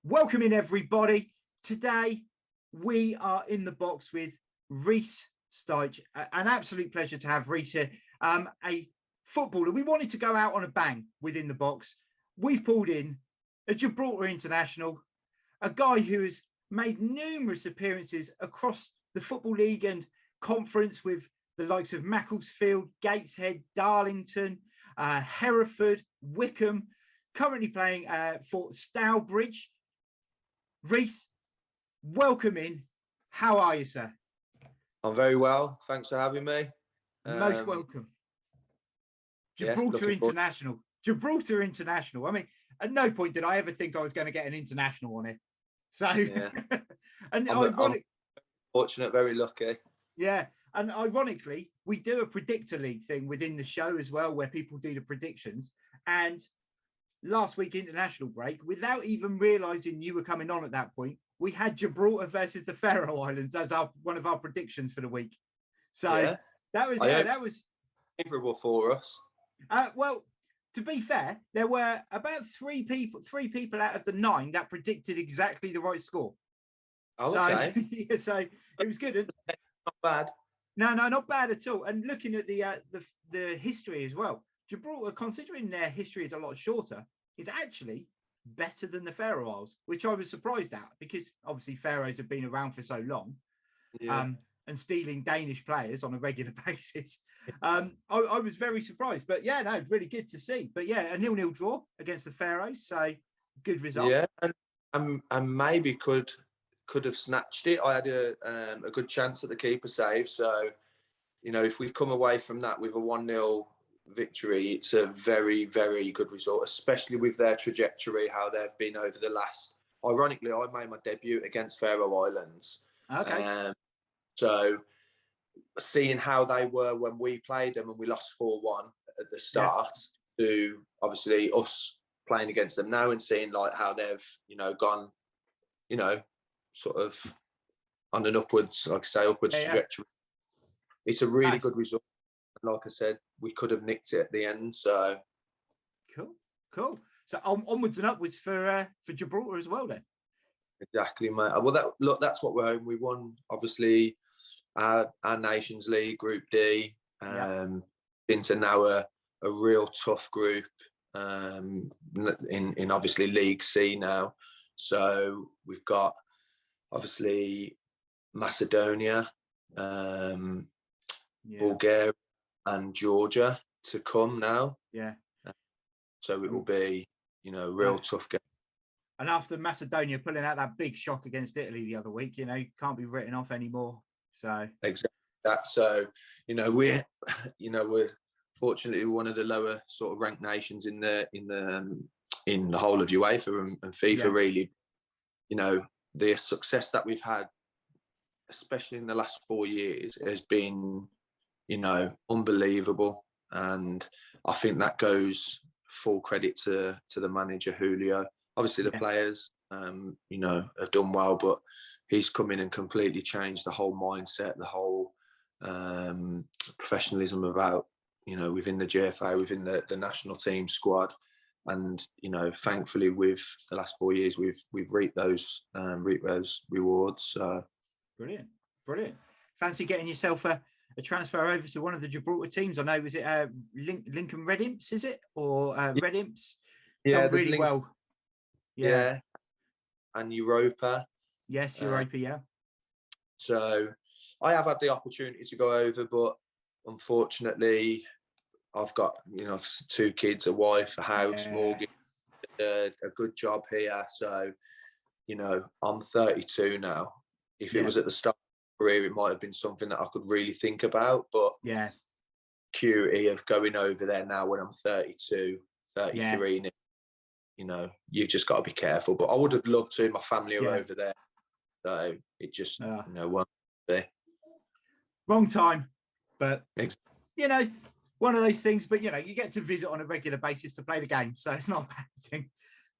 Welcome in, everybody. Today, we are in the box with Reece Styche. An absolute pleasure to have Reece here. A footballer. We wanted to go out on a bang within the box. We've pulled in a Gibraltar International, a guy who has made numerous appearances across the Football League and Conference with the likes of Macclesfield, Gateshead, Darlington, Hereford, Wickham, currently playing for Stourbridge. Reece, welcome in. How are you, sir? I'm very well. Thanks for having me. Most welcome. Gibraltar International. Gibraltar International. I mean, at no point did I ever think I was going to get an international on it. So, yeah. And I'm fortunate, very lucky. Yeah. And ironically, we do a predictor league thing within the show as well, where people do the predictions. And last week, international break, without even realizing you were coming on at that point, we had Gibraltar versus the Faroe Islands as one of our predictions for the week. So that was favorable for us. Well, to be fair, there were about three people out of the 9 that predicted exactly the right score. Oh, okay. Yeah, so it was good. Not bad. No, not bad at all. And looking at the history as well, Gibraltar, considering their history is a lot shorter, is actually better than the Faroe Isles, which I was surprised at, because obviously Faroes have been around for so long, and stealing Danish players on a regular basis. I was very surprised, but yeah, no, really good to see. But yeah, a 0-0 draw against the Faroes, so good result. Yeah, and maybe could have snatched it. I had a good chance at the keeper save. So, you know, if we come away from that with a 1-0 victory, it's a very, very good result, especially with their trajectory, how they've been over the last. Ironically, I made my debut against Faroe Islands. Okay. So seeing how they were when we played them and we lost 4-1 at the start, to obviously us playing against them now and seeing like how they've, gone, sort of on an upwards, like I say, trajectory. It's a really good result. Like I said, we could have nicked it at the end. So cool. So onwards and upwards for Gibraltar as well, then. Exactly, mate. Well, that's what we're home. We won, obviously, our Nations League Group D, into now a real tough group in obviously League C now. So we've got obviously Macedonia, Bulgaria, and Georgia to come now. Yeah. So it will be, real tough game. And after Macedonia pulling out that big shock against Italy the other week, can't be written off anymore. So exactly that. So, we're fortunately one of the lower sort of ranked nations in the whole of UEFA and FIFA. Yeah. Really, the success that we've had, especially in the last 4 years, has been, unbelievable. And I think that goes full credit to the manager, Julio. Obviously, the players, have done well, but he's come in and completely changed the whole mindset, the whole professionalism about, within the GFA, within the national team squad. And, thankfully, with the last 4 years, we've reaped those rewards. So. Brilliant. Fancy getting yourself a transfer over to one of the Gibraltar teams? I know, was it Lincoln Red Imps, is it? Or Red Imps? Yeah, really well. Yeah. And Europa. Yes, Europa, yeah. So I have had the opportunity to go over, but unfortunately I've got, 2 kids, a wife, a house, mortgage, a good job here. So, I'm 32 now. If it was at the start of my career, it might have been something that I could really think about, but acuity of going over there now when I'm 32, 33, you've just got to be careful. But I would have loved to. My family are over there, so it just won't be. Wrong time, but one of those things. But you get to visit on a regular basis to play the game, so it's not a bad thing.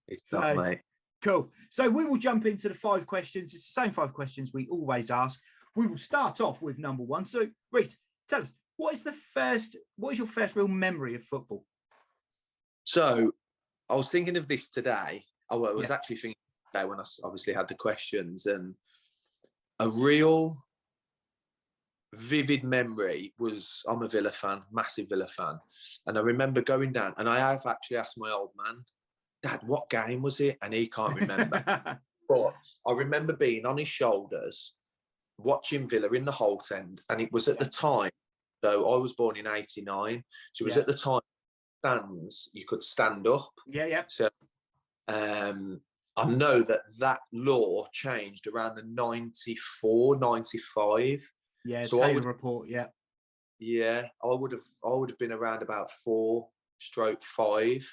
It's not, mate. Cool. So we will jump into the 5 questions. It's the same 5 questions we always ask. We will start off with number 1. So, Reece, tell us, what is your first real memory of football? So I was thinking of this today. I was actually thinking when I obviously had the questions, and a real vivid memory was, I'm a Villa fan, massive Villa fan, and I remember going down, and I have actually asked my old man, Dad, what game was it? And he can't remember. But I remember being on his shoulders, watching Villa in the Holt End, and it was at the time, so I was born in 89, so it was at the time, stands, you could stand up. Yeah. So I know that law changed around the 94, 95. Yeah, so Taylor report, I would have been around about 4/5.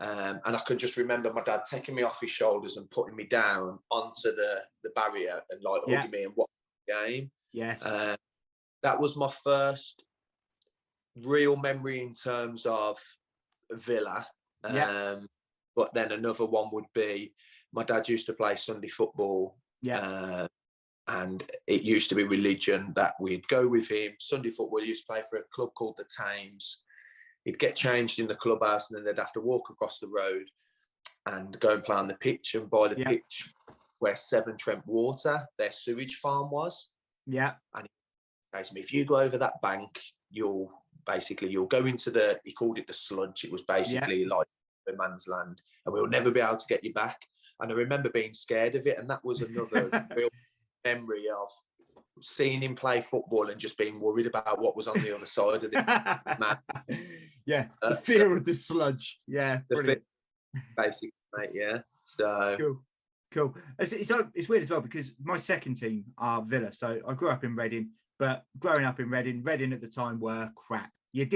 And I can just remember my dad taking me off his shoulders and putting me down onto the barrier and like hugging me and watching the game. Yes. That was my first real memory in terms of Villa. But then another one would be, my dad used to play Sunday football. And it used to be religion that we'd go with him. Sunday football, he used to play for a club called the Thames. He'd get changed in the clubhouse, and then they'd have to walk across the road and go and play on the pitch. And by the pitch where Severn Trent Water, their sewage farm was. And he said to me, if you go over that bank, you'll go into he called it the sludge. It was basically like a man's land, and we'll never be able to get you back. And I remember being scared of it. And that was another real memory of seeing him play football and just being worried about what was on the other side of the man. The fear of the sludge. Brilliant. Basically, mate. So cool. It's weird as well, because my second team are Villa. So I grew up in Reading, but growing up in Reading at the time were crap. You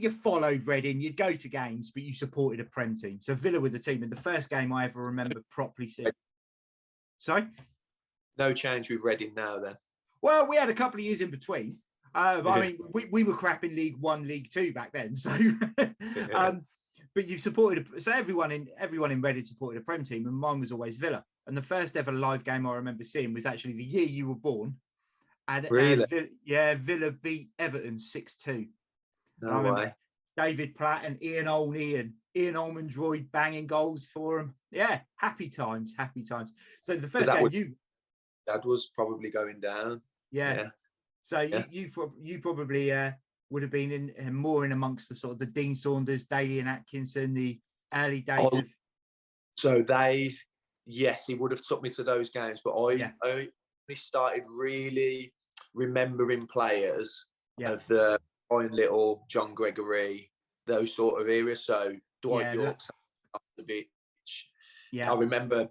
followed Reading, you'd go to games, but you supported a Prem team. So Villa were the team. And the first game I ever remember properly seeing. Sorry? No change with Reading now then? Well, we had a couple of years in between. But I mean, we were crap in League One, League Two back then. So, but you supported. So everyone in Reading supported a Prem team, and mine was always Villa. And the first ever live game I remember seeing was actually the year you were born. And really, Villa beat Everton 6-2. No way. David Platt and Ian Olney and Ian Olmondroyd banging goals for them. Yeah, happy times. So the first game Dad was probably going down. So you probably would have been in more in amongst the sort of the Dean Saunders, Daly and Atkinson, the early days of. So he would have took me to those games, but I only started really remembering players of the Brian Little, John Gregory, those sort of areas. So Dwight York, I remember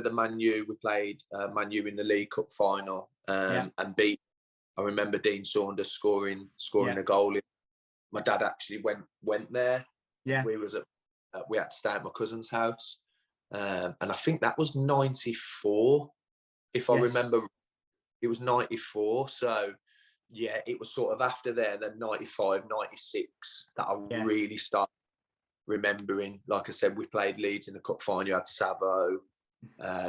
the Man U. We played Man U in the League Cup final and beat. I remember Dean Saunders scoring a goal. My dad actually went there. We had to stay at my cousin's house, and I think that was 94, if I remember. It was 94. So it was sort of after there, then 95, 96 that I really started remembering. Like I said, we played Leeds in the cup final. You had Savo,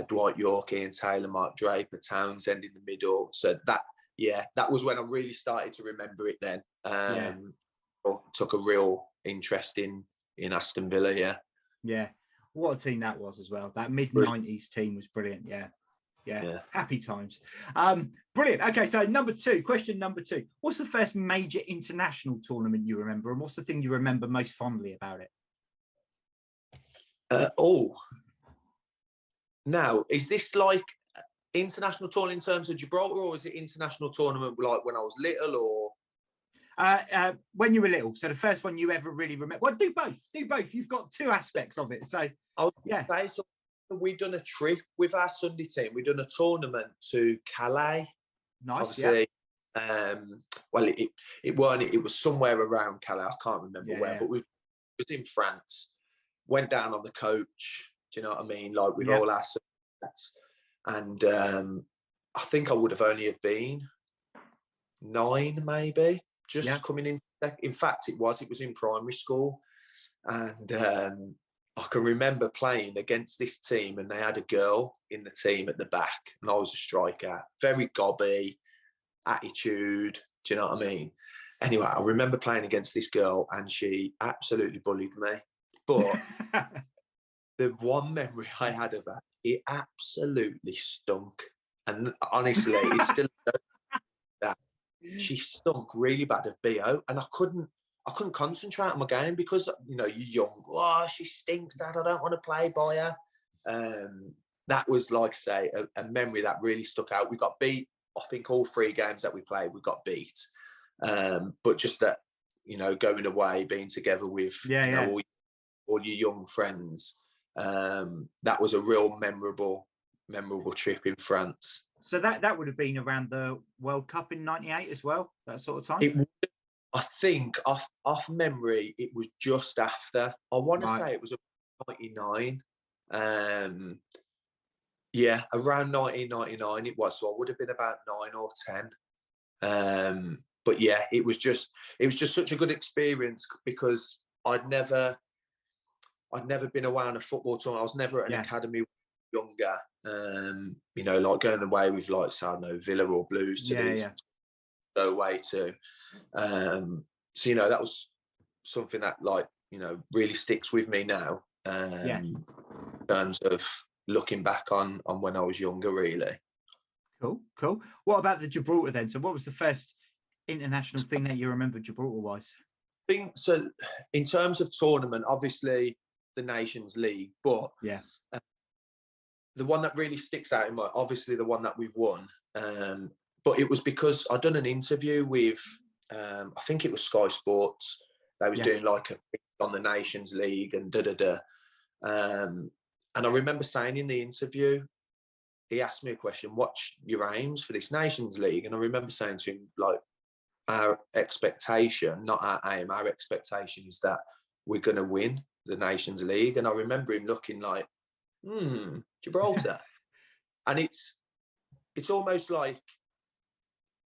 Dwight York, Ian Taylor, Mark Draper, Townsend in the middle. So that was when I really started to remember it then. Took a real interest in Aston Villa, What a team that was as well. That mid-90s team was brilliant, Happy times. Brilliant. Okay, so question number two. What's the first major international tournament you remember, and what's the thing you remember most fondly about it? Now, is this like international tournament in terms of Gibraltar, or is it international tournament like when I was little, or when you were little? So the first one you ever really remember. Well, do both. You've got two aspects of it. So so we've done a trip with our Sunday team. We've done a tournament to Calais. Nice. Obviously, well, it was somewhere around Calais. I can't remember where, but it was in France. Went down on the coach. Do you know what I mean? Like with all our sets. And I think I would have only have been 9, maybe, just coming in. In fact, it was in primary school. And I can remember playing against this team, and they had a girl in the team at the back, and I was a striker. Very gobby, attitude. Do you know what I mean? Anyway, I remember playing against this girl, and she absolutely bullied me. But the one memory I had of her, it absolutely stunk. And honestly, it's still that she stunk really bad of BO, and I couldn't concentrate on my game because, you know, you're young. Oh, she stinks, Dad. I don't want to play by her. That was, like I say, a memory that really stuck out. We got beat. I think all 3 games that we played, we got beat. But just that, you know, going away, being together with all your young friends, that was a real memorable trip in France. So that would have been around the World Cup in '98 as well, that sort of time. I think off memory, it was just after. I want to say it was '99. Yeah, around 1999 it was. So I would have been about 9 or 10. But yeah, it was just such a good experience because I'd never been away on a football tour. I was never at an academy younger. You know, like going away with, like, say, I don't know, Villa or Blues to go away to. So, you know, that was something that, like, you know, really sticks with me now. In terms of looking back on when I was younger, really. Cool. What about the Gibraltar then? So what was the first international thing that you remember Gibraltar-wise? I think so. In terms of tournament, obviously the Nations League, but the one that really sticks out in my, obviously the one that we won, but it was because I'd done an interview with, I think it was Sky Sports. They was doing like a on the Nations League and and I remember saying in the interview, he asked me a question, what's your aims for this Nations League? And I remember saying to him, like, our expectation, not our aim, our expectation is that we're going to win the Nations League. And I remember him looking like, Gibraltar. And it's almost like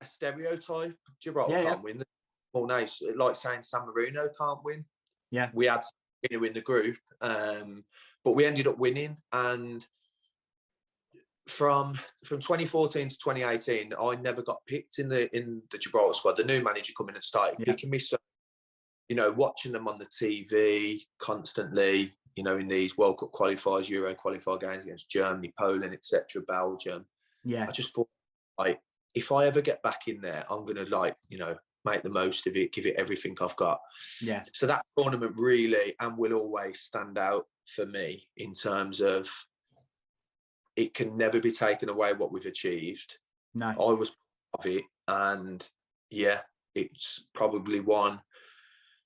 a stereotype. Gibraltar can't win the small nation, like saying San Marino can't win. Yeah. We had to win the group, but we ended up winning. And from 2014 to 2018, I never got picked in the Gibraltar squad. The new manager coming and started picking me. So, you know, watching them on the TV constantly, you know, in these World Cup qualifiers, Euro qualifier games against Germany, Poland, etc., Belgium. Yeah. I just thought, like, if I ever get back in there, I'm going to, like, you know, make the most of it, give it everything I've got. Yeah. So that tournament really and will always stand out for me in terms of it can never be taken away what we've achieved. No. I was part of it. And yeah, it's probably one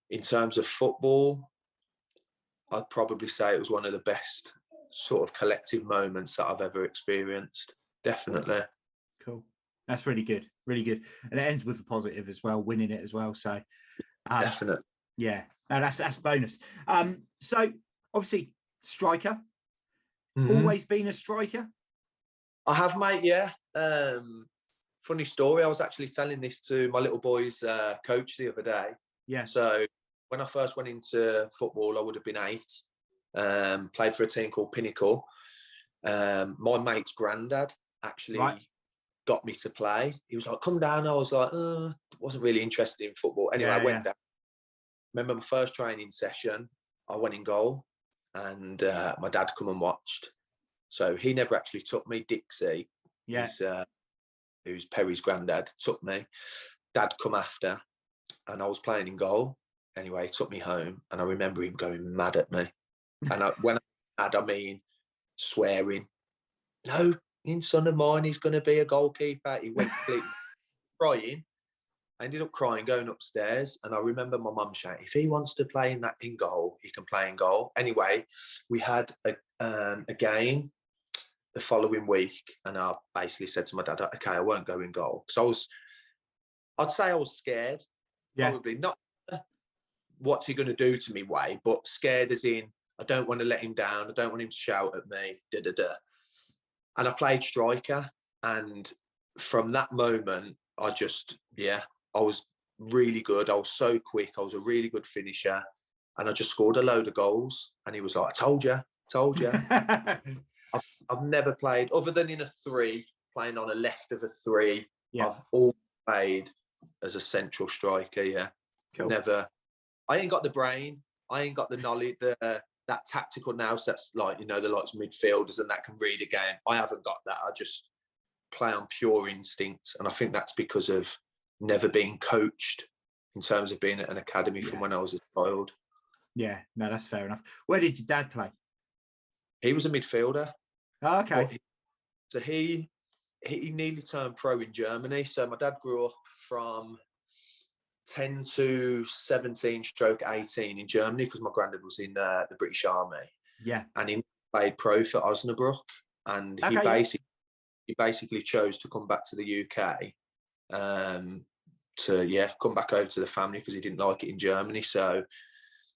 in terms of football. I'd probably say it was one of the best sort of collective moments that I've ever experienced. Definitely. Cool. That's really good. Really good. And it ends with a positive as well, winning it as well. So definitely. Yeah. No, that's bonus. So obviously striker. Always been a striker? I have, mate, yeah. Funny story. I was actually telling this to my little boy's coach the other day. Yeah. So when I first went into football, I would have been 8. Played for a team called Pinnacle. My mate's granddad actually got me to play. He was like, come down. I was like, wasn't really interested in football. Anyway, I went down. Remember my first training session, I went in goal and my dad come and watched. So he never actually took me. Dixie, who's Perry's granddad, took me. Dad come after and I was playing in goal. Anyway, he took me home and I remember him going mad at me. And when I mean swearing, no, son of mine, he's going to be a goalkeeper. He went completely crying. I ended up crying, going upstairs, and I remember my mum shouting, if he wants to play in goal, he can play in goal. Anyway, we had a game the following week, and I basically said to my dad, okay, I won't go in goal. Because I'd say I was scared. Yeah. Probably not what's he going to do to me way, but scared as in, I don't want to let him down. I don't want him to shout at me, And I played striker, and from that moment, I was really good. I was so quick. I was a really good finisher. And I just scored a load of goals. And he was like, I told you. I've never played, other than in a 3, playing on a left of a 3. Yeah. I've all played as a central striker, yeah. Cool. Never. I ain't got the brain. I ain't got the knowledge, the that tactical nous, that's like, you know, the likes of midfielders and that can read a game. I haven't got that. I just play on pure instinct. And I think that's because of never being coached in terms of being at an academy from when I was a child. Yeah, no, that's fair enough. Where did your dad play? He was a midfielder. Oh, okay. So he nearly turned pro in Germany. So my dad grew up from 10 to 17/18 in Germany because my granddad was in the British Army. Yeah. And he played pro for Osnabrück. And he basically chose to come back to the UK to come back over to the family because he didn't like it in Germany. So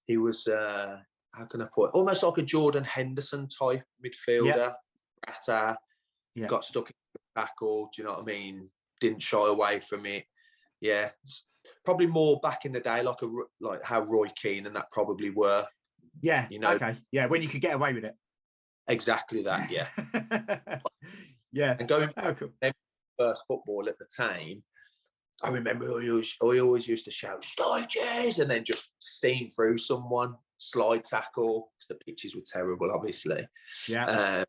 he was how can I put it? Almost like a Jordan Henderson type midfielder. Ratter, got stuck in the tackle, do you know what I mean? Didn't shy away from it. Yeah. Probably more back in the day, like how Roy Keane and that probably were. Yeah. You know. Okay. Yeah, when you could get away with it. Exactly that, yeah. Yeah. And going back to first football at the time, I remember I always used to shout, Styches, and then just steam through someone, slide tackle, because the pitches were terrible, obviously. Yeah.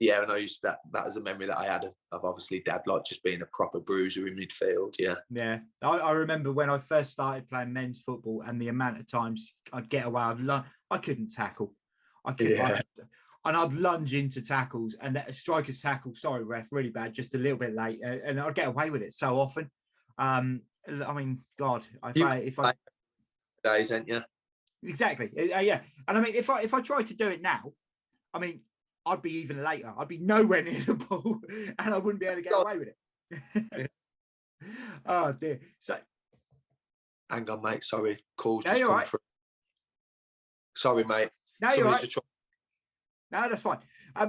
Yeah, and I used that was a memory that I had of obviously Dad, like just being a proper bruiser in midfield, yeah. Yeah. I remember when I first started playing men's football and the amount of times I'd get away, I couldn't tackle. And I'd lunge into tackles and that striker's tackle, sorry, ref, really bad, just a little bit late. And I'd get away with it so often. I mean, God, if I days, ain't you? Exactly. Yeah. And I mean, if I tried to do it now, I mean, I'd be even later. I'd be nowhere near the ball and I wouldn't be able to get away with it. Oh dear. So hang on, mate. Sorry. Call's no, just come right. through. Sorry, mate. No, you're right. No, that's fine.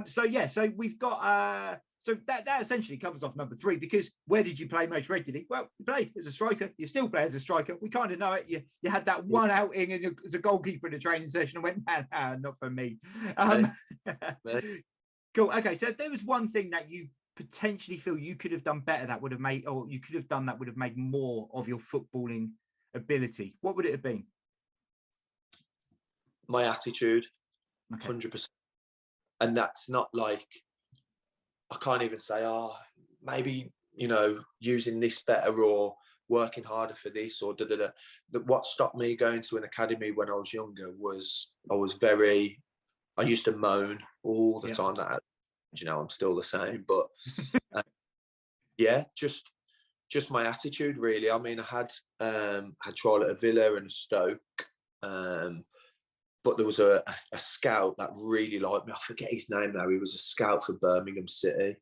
So we've got so that essentially covers off number 3, because where did you play most regularly? Well, you played as a striker. You still play as a striker. We kind of know it. You had that one outing as a goalkeeper in a training session and went, nah, not for me. Cool. Okay, so if there was one thing that you potentially feel you could have done better that would have made, or you could have done that would have made more of your footballing ability, what would it have been? My attitude, 100%. And that's not like, I can't even say, maybe, you know, using this better or working harder for this or da-da-da. What stopped me going to an academy when I was younger was I used to moan all the time that, you know, I'm still the same. But just my attitude, really. I mean, I had trial at a Villa and a Stoke. But there was a scout that really liked me. I forget his name now. He was a scout for Birmingham City.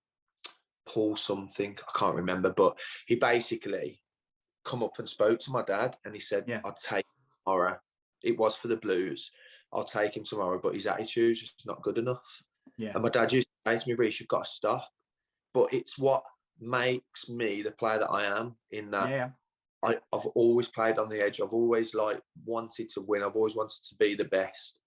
Paul something. I can't remember. But he basically come up and spoke to my dad and he said, I'd take him tomorrow. It was for the Blues. I'll take him tomorrow, but his attitude's just not good enough. Yeah. And my dad used to say to me, Reece, you've got to stop. But it's what makes me the player that I am in that. Yeah. I've always played on the edge. I've always wanted to win. I've always wanted to be the best.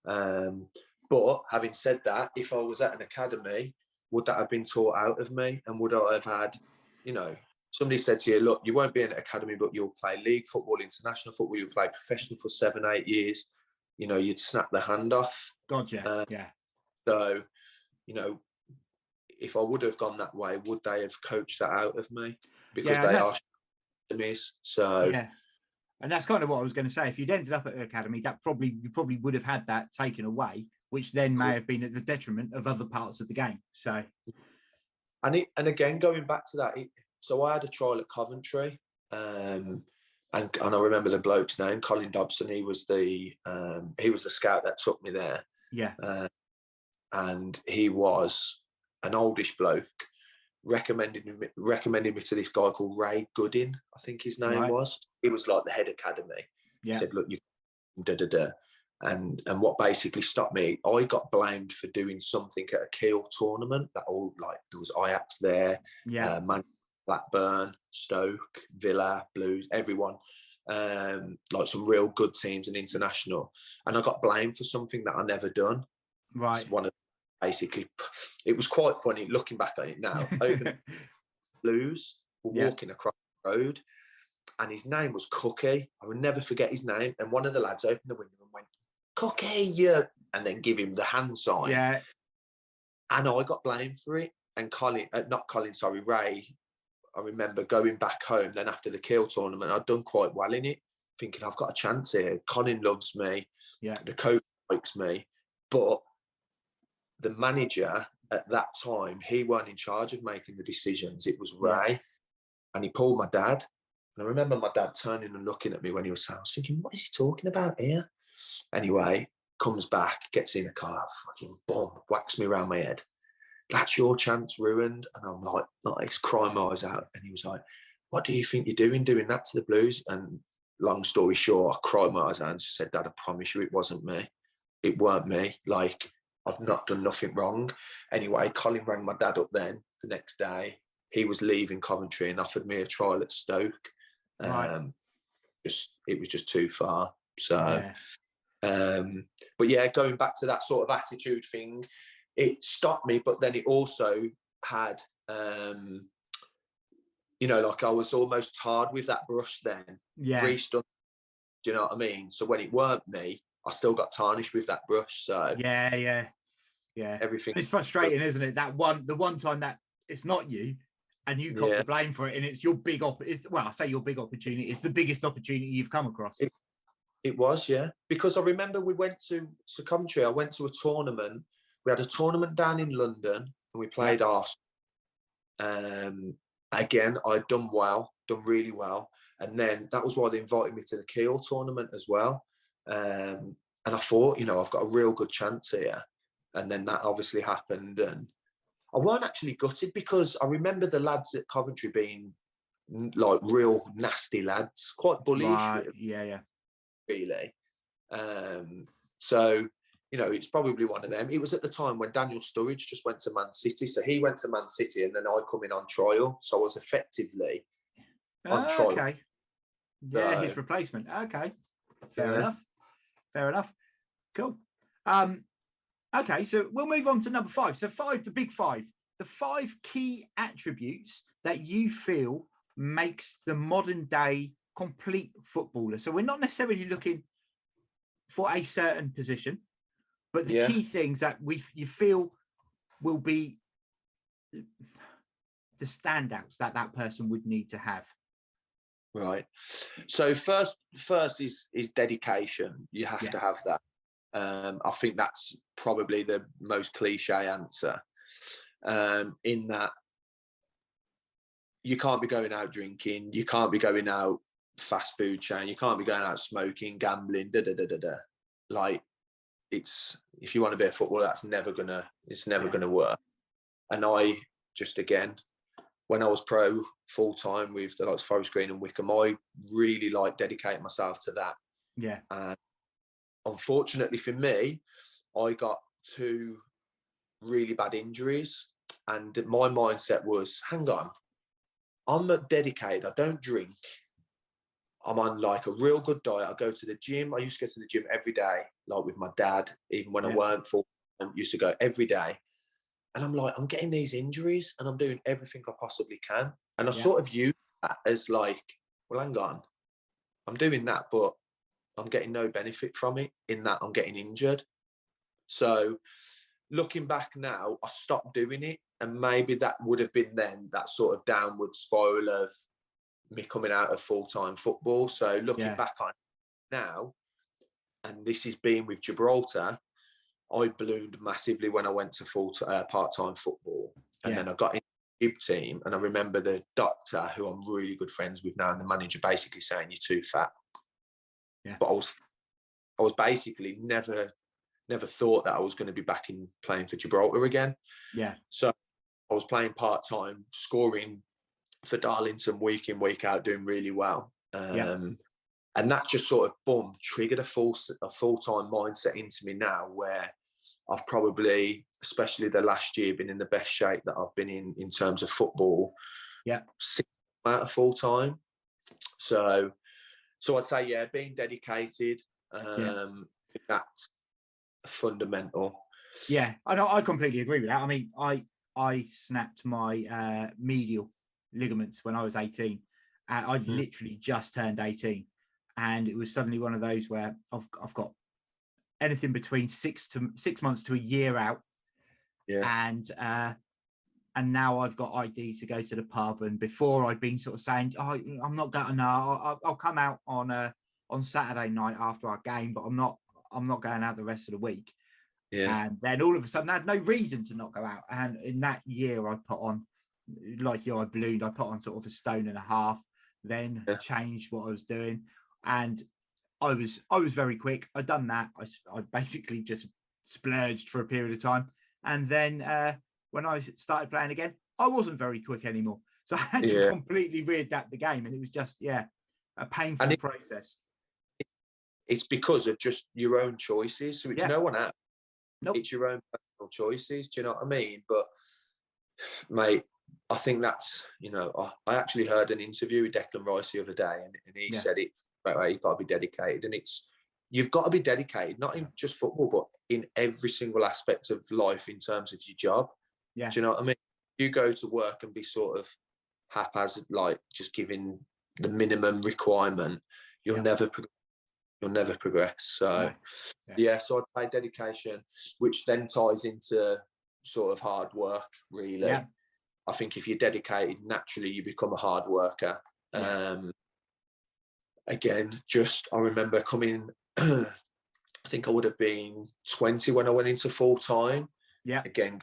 But having said that, if I was at an academy, would that have been taught out of me? And would I have had, you know, somebody said to you, look, you won't be in an academy, but you'll play league football, international football, you'll play professional for 7-8 years. You know, you'd snap the hand off. Gotcha. Yeah. So, you know, if I would have gone that way, would they have coached that out of me? Because they are. So yeah, and that's kind of what I was going to say. If you'd ended up at an academy, you probably would have had that taken away, which then may have been at the detriment of other parts of the game. So, and again, going back to that, so I had a trial at Coventry, and I remember the bloke's name, Colin Dobson. He was the scout that took me there. Yeah, and he was an oldish bloke. Recommended me to this guy called Ray Goodin, I think his name was. He was like the head academy. Yeah. He said, look, you've da-da-da. And what basically stopped me, I got blamed for doing something at a Kiel tournament that all, like, there was Ajax there, Blackburn, Stoke, Villa, Blues, everyone, like some real good teams and international. And I got blamed for something that I never done. Right. It's one of basically, it was quite funny looking back at it now. Blues were walking across the road and his name was Cookie. I will never forget his name. And one of the lads opened the window and went, Cookie, you and then give him the hand sign. Yeah. And I got blamed for it. And Ray, I remember going back home then after the Kiel tournament, I'd done quite well in it, thinking I've got a chance here. Colin loves me. Yeah. The coach likes me. But the manager at that time, he weren't in charge of making the decisions. It was Ray. Yeah. And he pulled my dad. And I remember my dad turning and looking at me when he was saying, I was thinking, what is he talking about here? Anyway, comes back, gets in a car, fucking boom, whacks me around my head. That's your chance ruined. And I'm like, nice, crying my eyes out. And he was like, what do you think you're doing that to the Blues? And long story short, I cried my eyes out and just said, Dad, I promise you it wasn't me. It weren't me. Like, I've not done nothing wrong. Anyway, Colin rang my dad up then the next day. He was leaving Coventry and offered me a trial at Stoke. Right. It was just too far. So, but yeah, going back to that sort of attitude thing, it stopped me, but then it also had, like I was almost tarred with that brush then. Yeah. Reece Styche, do you know what I mean? So when it weren't me, I still got tarnished with that brush. So yeah. Everything. It's frustrating, isn't it? The one time that it's not you and you cop the blame for it, and it's your big I say your big opportunity. It's the biggest opportunity you've come across. It was, yeah. Because I remember we went to Coventry. I went to a tournament. We had a tournament down in London and we played Arsenal. Again, I'd done really well. And then that was why they invited me to the Kiel tournament as well. And I thought, I've got a real good chance here. And then that obviously happened. And I weren't actually gutted because I remember the lads at Coventry being like real nasty lads, quite bullyish. Right. Yeah. Really. So, it's probably one of them. It was at the time when Daniel Sturridge just went to Man City. So he went to Man City and then I come in on trial. So I was effectively on trial. Okay. Yeah, his replacement. Okay. Fair enough. Cool. Okay, so we'll move on to number 5. So the big 5. The 5 key attributes that you feel makes the modern day complete footballer. So we're not necessarily looking for a certain position, but the key things that you feel will be the standouts that person would need to have. Right. So first is dedication. You have to have that. I think that's probably the most cliche answer. In that you can't be going out drinking, you can't be going out fast food chain, you can't be going out smoking, gambling, Like, it's, if you want to be a footballer, that's never gonna work. And I just, again, when I was pro full time with the likes of Forest Green and Wickham, I really dedicated myself to that. Yeah. And unfortunately for me, I got 2 really bad injuries, and my mindset was, hang on, I'm dedicated, I don't drink, I'm on like a real good diet, I go to the gym, I used to go to the gym every day, like with my dad, even when I weren't full time, used to go every day. And I'm like, I'm getting these injuries and I'm doing everything I possibly can. And I sort of use that as like, well, hang on, I'm doing that, but I'm getting no benefit from it in that I'm getting injured. So looking back now, I stopped doing it. And maybe that would have been then that sort of downward spiral of me coming out of full-time football. So looking back on it now, and this is being with Gibraltar, I ballooned massively when I went to part-time football. And then I got in the Gib team. And I remember the doctor, who I'm really good friends with now, and the manager basically saying, you're too fat. Yeah. But I was basically never thought that I was going to be back in playing for Gibraltar again. Yeah. So I was playing part-time, scoring for Darlington week in, week out, doing really well. And that just sort of, boom, triggered a full-time mindset into me now, where I've probably, especially the last year, been in the best shape that I've been in terms of football. Yeah. 6 months out of full-time. So I'd say, being dedicated, that's fundamental. Yeah, I completely agree with that. I mean, I snapped my medial ligaments when I was 18. I literally just turned 18. And it was suddenly one of those where I've got anything between 6 months to a year out. Yeah. And now I've got ID to go to the pub. And before I'd been sort of saying, oh, I'm not going. No, I'll come out on Saturday night after our game, but I'm not going out the rest of the week. Yeah. And then all of a sudden I had no reason to not go out. And in that year I put on, like you, I ballooned. I put on sort of 1.5 stone, then changed what I was doing. And I was very quick. I'd done that. I basically just splurged for a period of time. And then when I started playing again, I wasn't very quick anymore. So I had to completely readapt the game. And it was just, a painful process. It's because of just your own choices. So it's no one else. Nope. It's your own personal choices. Do you know what I mean? But, mate, I think that's, I actually heard an interview with Declan Rice the other day, and he said it, right, you've got to be dedicated. And you've got to be dedicated, not in just football, but in every single aspect of life in terms of your job. Yeah. Do you know what I mean? You go to work and be sort of haphazard, like just giving the minimum requirement, you'll never progress. So, so I'd say dedication, which then ties into sort of hard work, really. Yeah. I think if you're dedicated, naturally you become a hard worker. Yeah. Again, I remember coming, I think I would have been 20 when I went into full time. Yeah. Again,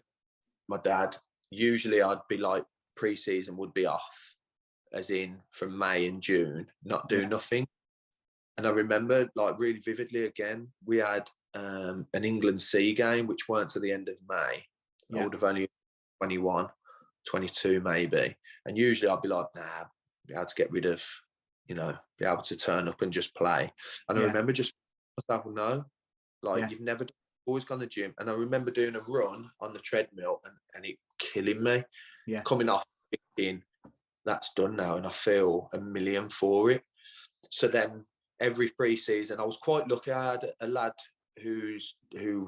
my dad, usually I'd be like, pre-season would be off, as in from May and June, not do nothing. And I remember, like, really vividly, again, we had an England C game, which weren't to the end of May. Yeah. I would have only 21, 22 maybe. And usually I'd be like, nah, be able to get rid of, be able to turn up and just play. And I remember just myself, no, like, you've never always gone to the gym. And I remember doing a run on the treadmill and it killing me. Yeah. Coming off, thinking, that's done now. And I feel a million for it. So then, every pre-season, I was quite lucky. I had a lad who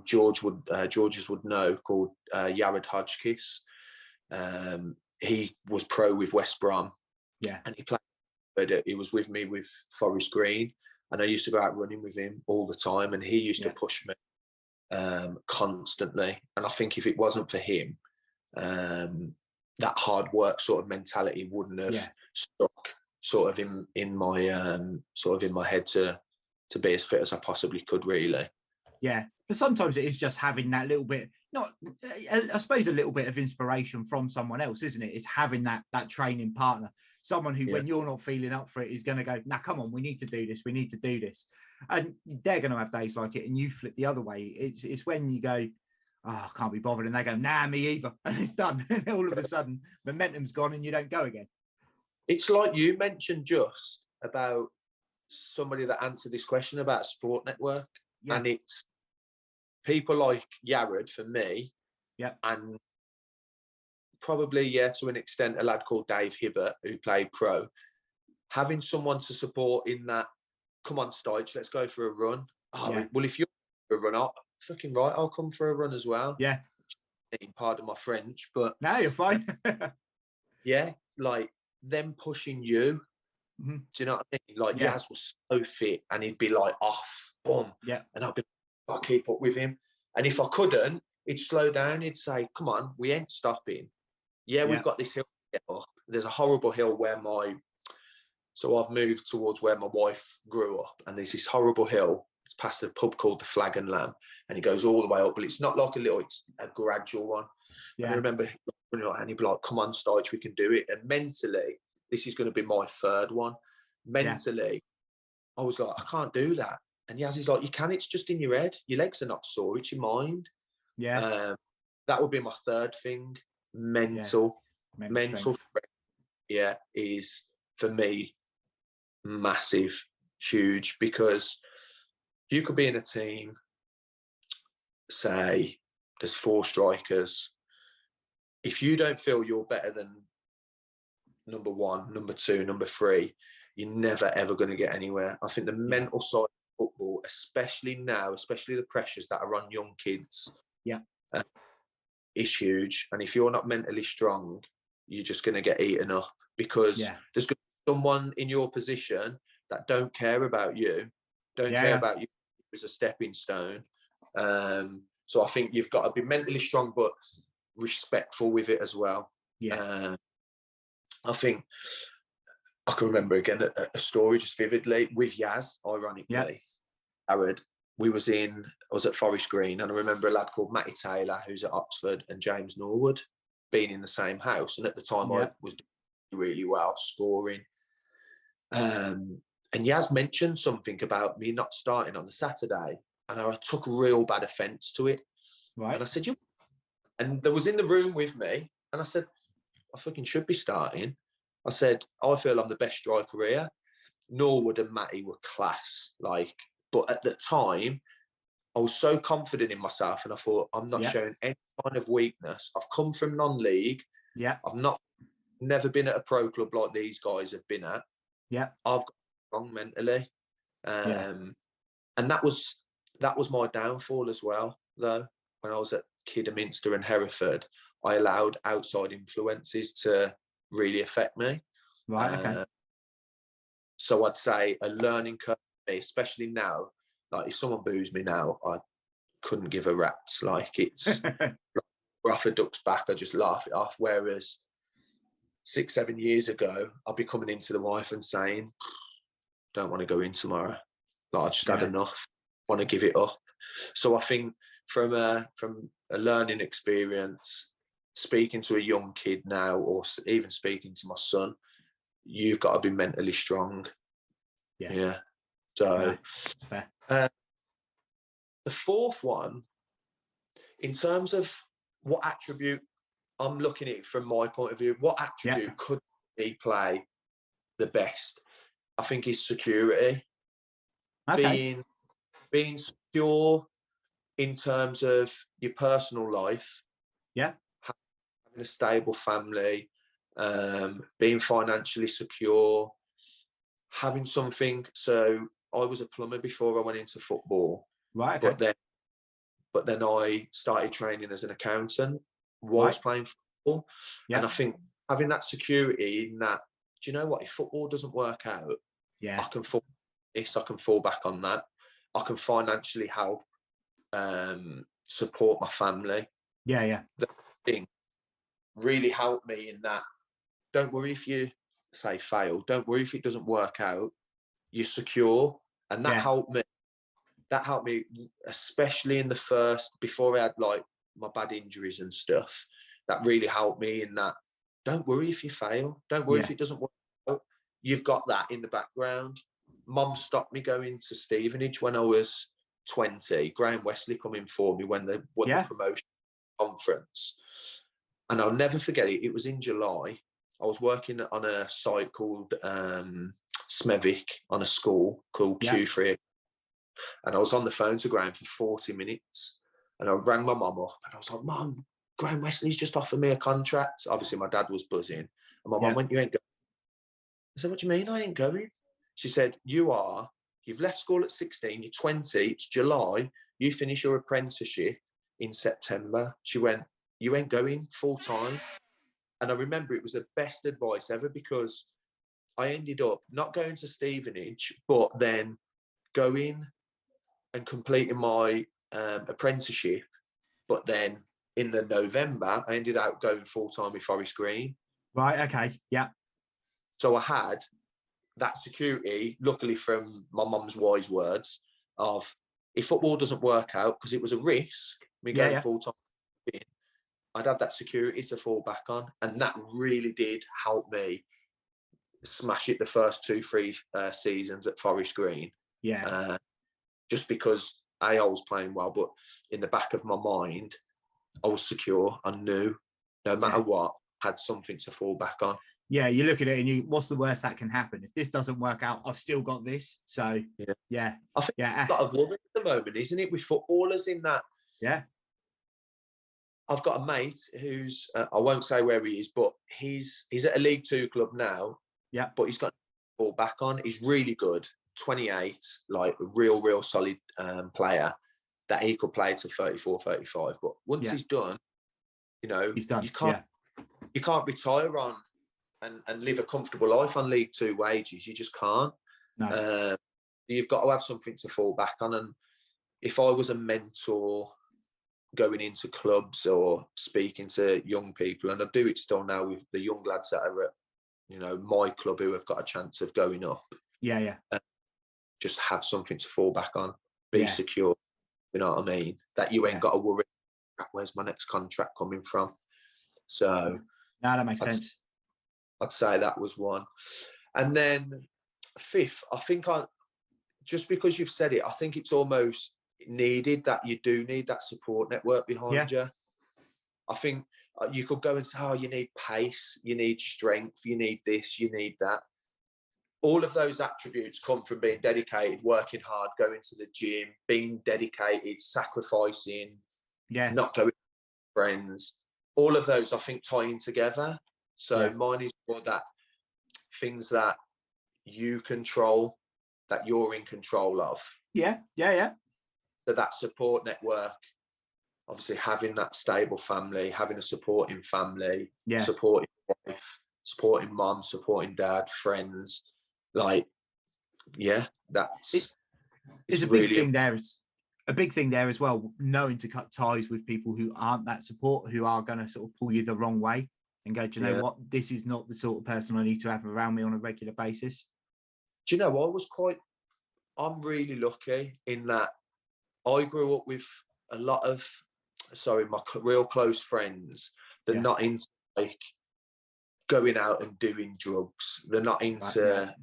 Georges would know, called Yared Hodgkiss. He was pro with West Brom. Yeah. And he played. He was with me with Forest Green, and I used to go out running with him all the time. And he used to push me constantly. And I think if it wasn't for him, that hard work sort of mentality wouldn't have stuck sort of in my head to be as fit as I possibly could, really. Yeah, but sometimes it is just having that little bit, I suppose a little bit of inspiration from someone else, isn't it? It's having that training partner, someone who, when you're not feeling up for it, is going to go, nah, come on, we need to do this. And they're going to have days like it, and you flip the other way. It's when you go, oh, I can't be bothered, and they go, nah, me either, and it's done. And all of a sudden, momentum's gone, and you don't go again. It's like you mentioned just about somebody that answered this question about Sport Network. Yeah. And it's people like Yared for me. Yeah. And probably, to an extent, a lad called Dave Hibbert, who played pro. Having someone to support in that, come on, Styche, let's go for a run. Oh, well, if you're for a run, fucking right, I'll come for a run as well. Yeah. Pardon my French, but... No, you're fine. Like, them pushing you. Mm-hmm. Do you know what I mean? Like, Yaz was so fit, and he'd be like off, boom. Yeah. And I'd keep up with him. And if I couldn't, he'd slow down. He'd say, come on, we ain't stopping. Yeah, we've got this hill to get up. There's a horrible hill where so I've moved towards where my wife grew up, and there's this horrible hill. It's past a pub called the Flag and Lamb, and it goes all the way up, but it's not like it's a gradual one. Yeah. And I remember, and he'd be like, come on, Styche, we can do it. And mentally, this is going to be my third one. Mentally, I was like, I can't do that. And Yaz's like, you can, it's just in your head. Your legs are not sore, it's your mind. Yeah. That would be my third thing. Mental strength. Is for me massive, huge, because you could be in a team, say there's 4 strikers. If you don't feel you're better than number 1, number 2, number 3, you're never, ever going to get anywhere. I think the mental side of football, especially now, especially the pressures that are on young kids, is huge. And if you're not mentally strong, you're just going to get eaten up, because there's going to be someone in your position that don't care about you, care about you was a stepping stone. So I think you've got to be mentally strong, but respectful with it as well. Yeah. I think I can remember again a story just vividly with Yaz, ironically. Jared, I was at Forest Green, and I remember a lad called Matty Taylor, who's at Oxford, and James Norwood being in the same house. And at the time I was doing really well, scoring. And Yaz mentioned something about me not starting on the Saturday, and I took real bad offence to it. Right. And I said, and there was in the room with me, and I said, I fucking should be starting. I said, I feel I'm the best striker here. Norwood and Matty were class, but at the time, I was so confident in myself, and I thought, I'm not showing any kind of weakness. I've come from non-league. Yeah. I've never been at a pro club like these guys have been at. Yeah. I've got strong mentally. And that was my downfall as well, though. When I was at Kidderminster and Hereford, I allowed outside influences to really affect me. Right, okay. So I'd say a learning curve, especially now, if someone boos me now, I couldn't give a rat's. It's we're off a duck's back, I just laugh it off. Whereas 6-7 years ago, I'd be coming into the wife and saying, don't want to go in tomorrow. I just had enough, want to give it up. So I think from a learning experience, speaking to a young kid now, or even speaking to my son, you've got to be mentally strong. Yeah. So fair. The fourth one, in terms of what attribute, I'm looking at it from my point of view, what attribute could he play the best? I think is security. Okay. Being secure in terms of your personal life. Yeah. Having a stable family, being financially secure, having something. So I was a plumber before I went into football. Right. Okay. But then I started training as an accountant whilst playing football. Yeah. And I think having that security in that, do you know what? If football doesn't work out, I can fall back on that. I can financially help support my family. Yeah. The thing really helped me in that. Don't worry if you say fail. Don't worry if it doesn't work out. You're secure, and that helped me. That helped me, especially in the first, before I had my bad injuries and stuff. That really helped me in that. Don't worry if you fail. Don't worry if it doesn't work out. You've got that in the background. Mum stopped me going to Stevenage when I was 20. Graham Wesley come in for me when they won the promotion conference. And I'll never forget it. It was in July. I was working on a site called Smethwick on a school called Q3. And I was on the phone to Graham for 40 minutes. And I rang my mum up and I was like, Mum, Graham Wesley's just offered me a contract. Obviously, my dad was buzzing. And my mum went, you ain't going. I said, what do you mean I ain't going? She said, you've left school at 16, you're 20, it's July, you finish your apprenticeship in September. She went, you ain't going full time. And I remember it was the best advice ever, because I ended up not going to Stevenage, but then going and completing my apprenticeship. But then in the November, I ended up going full time with Forest Green. Right, okay, yeah. So I had that security, luckily from my mum's wise words, of if football doesn't work out, because it was a risk, me going full time, I'd have that security to fall back on. And that really did help me smash it the first 2-3 seasons at Forest Green. Yeah. Just because I was playing well, but in the back of my mind, I was secure. I knew no matter what, had something to fall back on. Yeah, you look at it and what's the worst that can happen? If this doesn't work out, I've still got this. So, yeah. I think a lot of women at the moment, isn't it, with footballers in that? Yeah. I've got a mate who's, I won't say where he is, but he's at a League Two club now. Yeah. But he's got to fall back on. He's really good. 28, a real solid player that he could play to 34, 35. But once he's done, he's done. You can't retire on and live a comfortable life on League Two wages. You just can't. No. You've got to have something to fall back on. And if I was a mentor going into clubs or speaking to young people, and I do it still now with the young lads that are at, you know, my club who have got a chance of going up. Yeah. Just have something to fall back on. Be secure. You know what I mean? That you ain't got to worry, where's my next contract coming from? So no, that makes sense. I'd say that was one. And then fifth, I think just because you've said it, I think it's almost needed that you do need that support network behind you. I think you could go and say, oh, you need pace, you need strength, you need this, you need that. All of those attributes come from being dedicated, working hard, going to the gym, being dedicated, sacrificing, not going with friends. All of those, I think, tie in together. So mine is more that things that you control, that you're in control of. Yeah. So that support network, obviously having that stable family, having a supporting family, supporting wife, supporting mum, supporting dad, friends, like, it's a big thing there. It's a big thing there as well, knowing to cut ties with people who aren't that support, who are going to sort of pull you the wrong way and go, do you know what, this is not the sort of person I need to have around me on a regular basis. Do you know, I'm really lucky in that I grew up with a lot of, my real close friends. They're not into like going out and doing drugs. They're not into,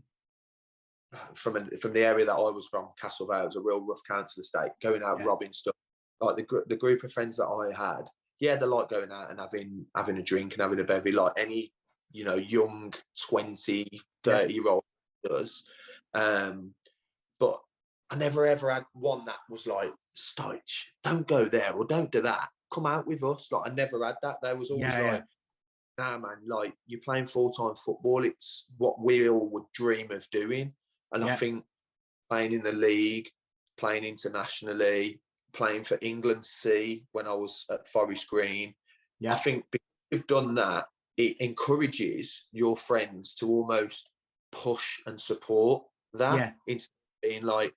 from the area that I was from, Castle Vale, was a real rough council estate, going out robbing stuff. Like the group of friends that I had, they like going out and having a drink and having a bevy, like any, you know, young 20, 30-year-old does. But I never ever had one that was like, Styche, don't go there or don't do that. Come out with us. Like, I never had that. There was always nah, man, like, you're playing full-time football. It's what we all would dream of doing. And I think playing in the league, playing internationally, playing for England C when I was at Forest Green, I think because you've done that, it encourages your friends to almost push and support that instead of being like,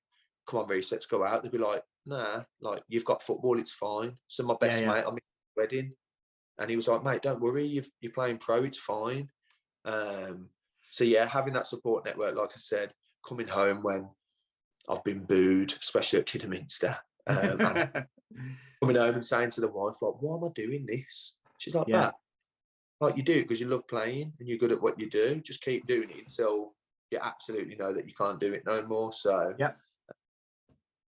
come on, Reece, let's go out. They'd be like, nah, like, you've got football, it's fine. So my best mate, I'm in the wedding. And he was like, mate, don't worry, you're playing pro, it's fine. So having that support network, like I said, coming home when I've been booed, especially at Kidderminster, and coming home and saying to the wife, like, why am I doing this? She's like, like, you do it because you love playing and you're good at what you do. Just keep doing it until you absolutely know that you can't do it no more. So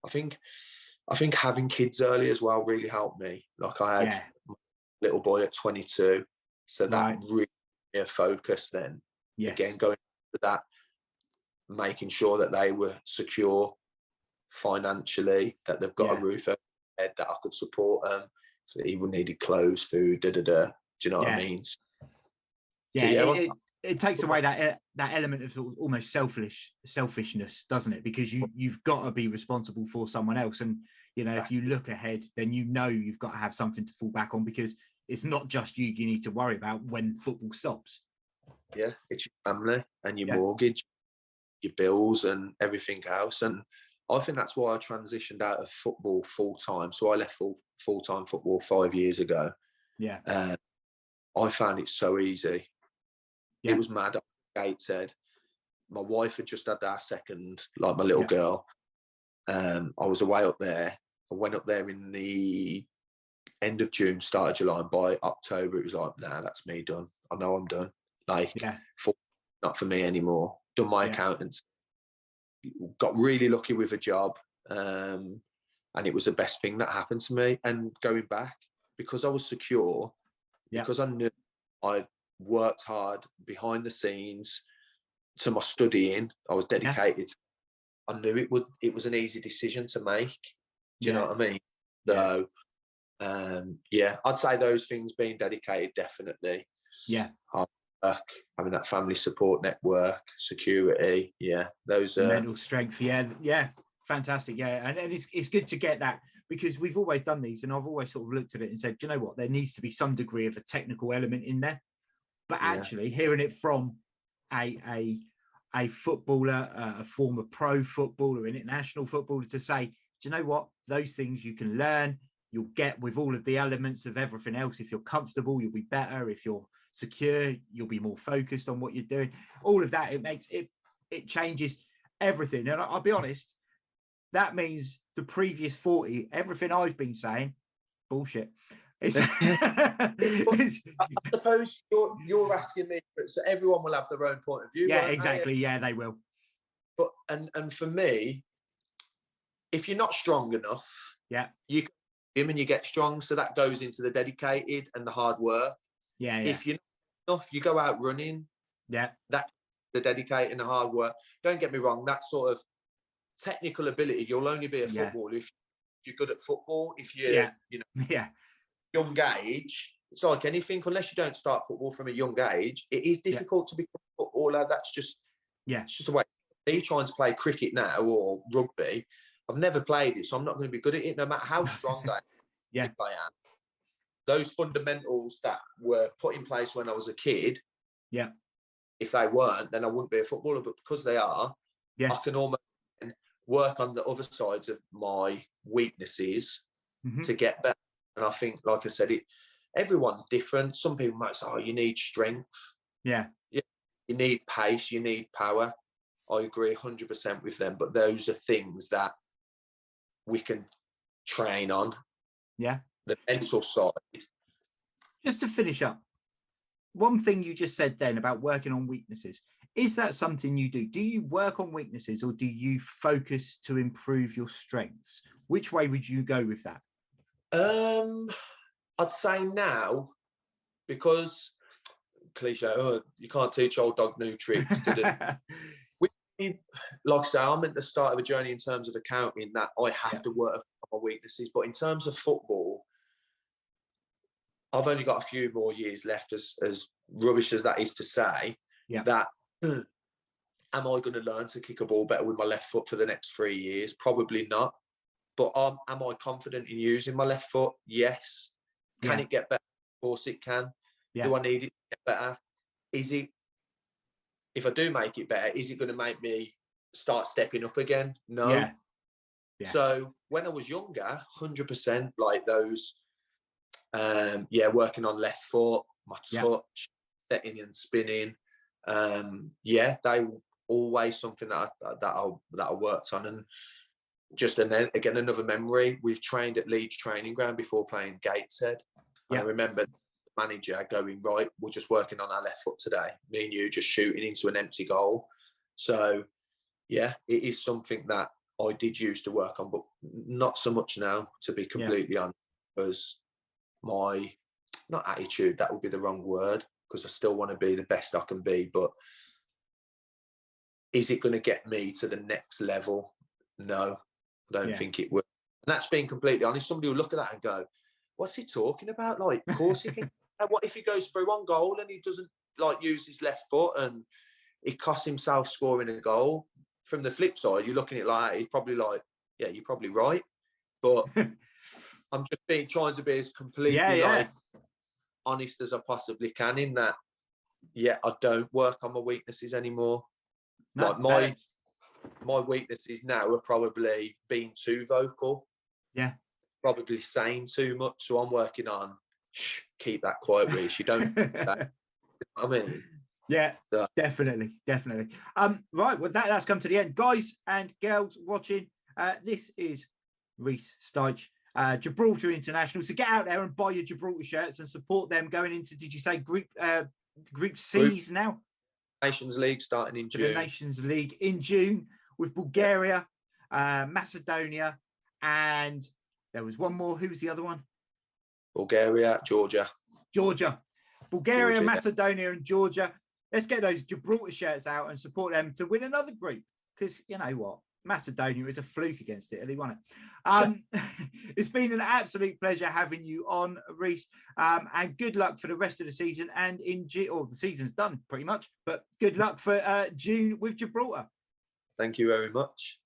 I think having kids early as well really helped me. Like, I had my little boy at 22, so that really a focus then. Again, going to that, making sure that they were secure financially, that they've got a roof over their head, that I could support them. So even needed clothes, food, Do you know what I mean? It takes away that element of almost selfishness, doesn't it? Because you've got to be responsible for someone else, and you know, if you look ahead, then you know you've got to have something to fall back on, because it's not just you need to worry about when football stops. Yeah, it's your family and your mortgage, your bills, and everything else. And I think that's why I transitioned out of football full time. So I left full time football 5 years ago. I found it so easy. It was mad. Gateshead. My wife had just had our second, like my little girl. I was away up there. I went up there in the end of June, start of July, and by October it was like, nah, that's me done. I know I'm done. Like, not for me anymore. Done my accountants. Got really lucky with a job, and it was the best thing that happened to me. And going back, because I was secure, because I knew I worked hard behind the scenes to my studying, I was dedicated. I knew it was an easy decision to make. Do you know what I mean? So I'd say those things, being dedicated, definitely. Hard work, having that family support network, security, those are mental strength. Fantastic. And it's good to get that, because we've always done these, and I've always sort of looked at it and said, do you know what, there needs to be some degree of a technical element in there. But actually hearing it from a footballer, a former pro footballer, an international footballer, to say, do you know what, those things you can learn. You'll get with all of the elements of everything else. If you're comfortable, you'll be better. If you're secure, you'll be more focused on what you're doing. All of that, it changes everything. And I'll be honest, that means the previous 40, everything I've been saying, bullshit. I suppose you're asking me, so everyone will have their own point of view. Yeah, exactly. Yeah, they will. But and for me, if you're not strong enough, yeah, you gym and you get strong. So that goes into the dedicated and the hard work. Yeah. If you're not enough, you go out running. Yeah. That the dedicated and the hard work. Don't get me wrong, that sort of technical ability, you'll only be a footballer if you're good at football. If you're young age, it's like anything, unless you don't start football from a young age, it is difficult to become a footballer. That's just it's just the way. You're trying to play cricket now or rugby. I've never played it, so I'm not going to be good at it, no matter how strong I am. Those fundamentals that were put in place when I was a kid, if they weren't, then I wouldn't be a footballer. But because they are, I can almost work on the other sides of my weaknesses to get better. And I think, like I said, everyone's different. Some people might say, "Oh, you need strength." Yeah, you need pace. You need power. I agree 100% with them. But those are things that we can train on. Yeah, the mental side. Just to finish up, one thing you just said then about working on weaknesses, is that something you do? Do you work on weaknesses or do you focus to improve your strengths? Which way would you go with that? I'd say now, because cliche, you can't teach old dog new tricks. Like I say, I'm at the start of a journey in terms of accounting that I have to work on my weaknesses. But in terms of football, I've only got a few more years left, as rubbish as that is to say, that am I going to learn to kick a ball better with my left foot for the next 3 years? Probably not. But am I confident in using my left foot? Yes. Can it get better? Of course it can. Do I need it to get better? If I do make it better, is it going to make me start stepping up again? No. So when I was younger, 100% like those, working on left foot, my touch, setting and spinning. They were always something that I worked on. And just again, another memory, we've trained at Leeds training ground before playing Gateshead. And I remember the manager going, right, we're just working on our left foot today. Me and you just shooting into an empty goal. So, it is something that I did used to work on, but not so much now, to be completely honest, because my, not attitude, that would be the wrong word, because I still want to be the best I can be, but is it going to get me to the next level? No, I don't think it will. And that's being completely honest. Somebody will look at that and go, what's he talking about? Like, of course he can. What if he goes through one goal and he doesn't use his left foot and he costs himself scoring a goal? From the flip side, you're looking at it like, he's probably like, yeah, you're probably right. But I'm just trying to be as completely honest as I possibly can in that, I don't work on my weaknesses anymore. No, like my weaknesses now are probably being too vocal. Yeah. Probably saying too much. So I'm working on, keep that quiet, Reece. You don't I mean. Yeah, definitely. Right, well, that's come to the end. Guys and girls watching, this is Reece Styche, Gibraltar International. So get out there and buy your Gibraltar shirts and support them going into, did you say Group C's now? Nations League starting in June. The Nations League in June with Bulgaria, Macedonia, and there was one more. Who's the other one? Bulgaria, Georgia. Bulgaria, Macedonia, and Georgia. Let's get those Gibraltar shirts out and support them to win another group. Because you know what? Macedonia is a fluke against Italy, wasn't it? It's been an absolute pleasure having you on, Reece. And good luck for the rest of the season. And in June, the season's done pretty much, but good luck for June with Gibraltar. Thank you very much.